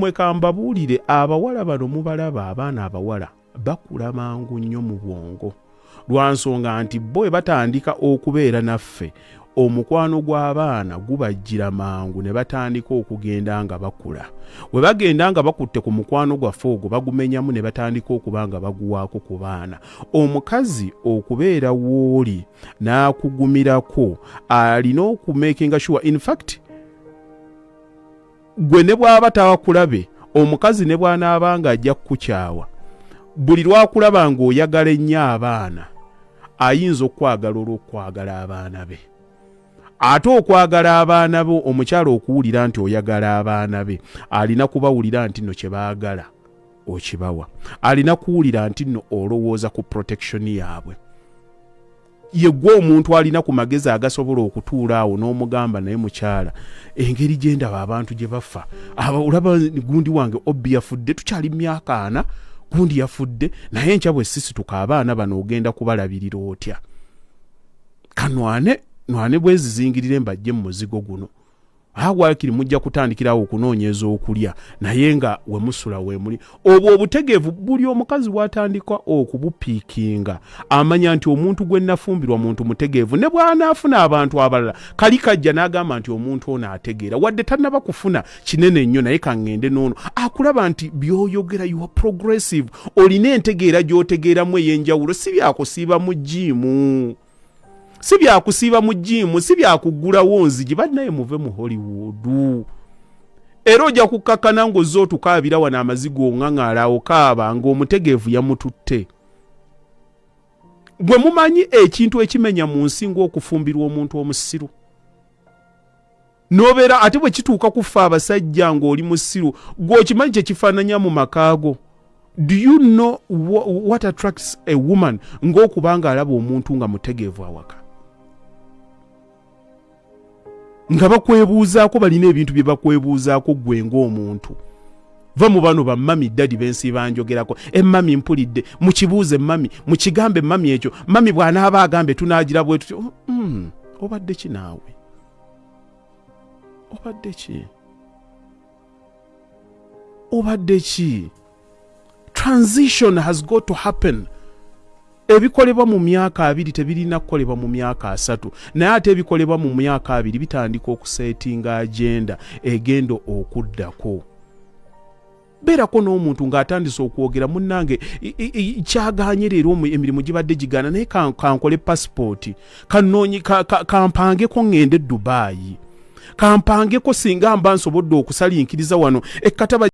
mmwe kambabuulire abawala bano mubalaba abaana abawala bakula mangu nnyo mu bwongo lwa nsonga nti bo batandika okubeera naffe omukwano gw'abaana gubajjira mangu ne batandika okugenda nga bakula we bagenda nga bakutte ku mukwano gwaffe ogwo bagumenyamu ne batandika okuba nga baguwaako ku baana omukazi okubeera wooli n'akugumirako alina okumakinga sure in fact gwe ne bw'aba tawakulabe omukazi ne bw'anaaba nga ajja kukukyawa buli lwakulaba ng'oyagala ennyo abaana ayinza okwagala olw'okwagala abaana be ate okwagala abaana bo omukyala okuwulira nti oyagala abaana be alina kubawulira nti nno kye baagala okibawa alina kuwulira nti nno olowooza ku protection yaabwe yegwe omuntu alina ku magezi agasobola okutuula awo n'omugamba naye mukyala engeri gye ndaba abantu gye bafa olaba gundi wange obbi yafudde tukyali myaka 4 gundi yafudde naye nkya bwe sisituka abaana bano ogenda kubalabirira otya kanwane bwezizingirire mbajje mu muzigo guno waakiri mujja kutandikirawo okunoonyeza okulya naye nga we musula we muli obwo obutegeevu buli omukazi watandika okubupiikinga amanya nti omuntu gwe nafumbirwa muntu mutegeevu ne bw'anaafuna abantu abalala kali kajja n'agamba nti omuntu ono ategeera wadde tannaba kufuna kinene nnyo naye kaŋŋende n'ono akulaba nti by'oyogera you are progressive olina entegeera gy'otegeeramu ey'enjawulo si byakusiiba mu jjiimu si byakusiiba mu jjiimu si byakugulawo nzigi bannaye muve mu Hollywood era ojja kukkakana ng'ozze otukaabira wano amazigo oŋŋaŋaala okaaba ng'omutegeevu yamututte gwe mumanyi ekintu ekimenya mu nsi ng'okufumbirwa omuntu omusiru n'obeera ate bwe kituuka kufa abasajja ng'oli musiru gw'okimanyi kye kifaananya mu makaago do you know what attracts a woman ng'okubanga alaba omuntu nga mutegeevu awaka nga bakwebuuzaako balina ebintu bye bakwebuuzaako gwe ng'omuntu va mu bano bammami ddadi b'ensi banjogerako emmami mpulidde mukibuuze emmami mukigambe emmami ekyo mami bw'anaaba agambe tunaagira bwe tutyo obadde ki naawe obadde ki transition has got to happen ebikolebwa mu myaka 2 tebirina kukolebwa mu myaka 3 naye ate ebikolebwa mu myaka 2 bitandika okusetinga agenda egendo okuddako beerako n'omuntu ng'atandise okwogera munnange kyaganye leero emirimu gibadde gigana naye kankole passport kannoonyi kampangeko ngende Dubai kampangeko singa mba nsobodde okusalinkiriza wano ekkataba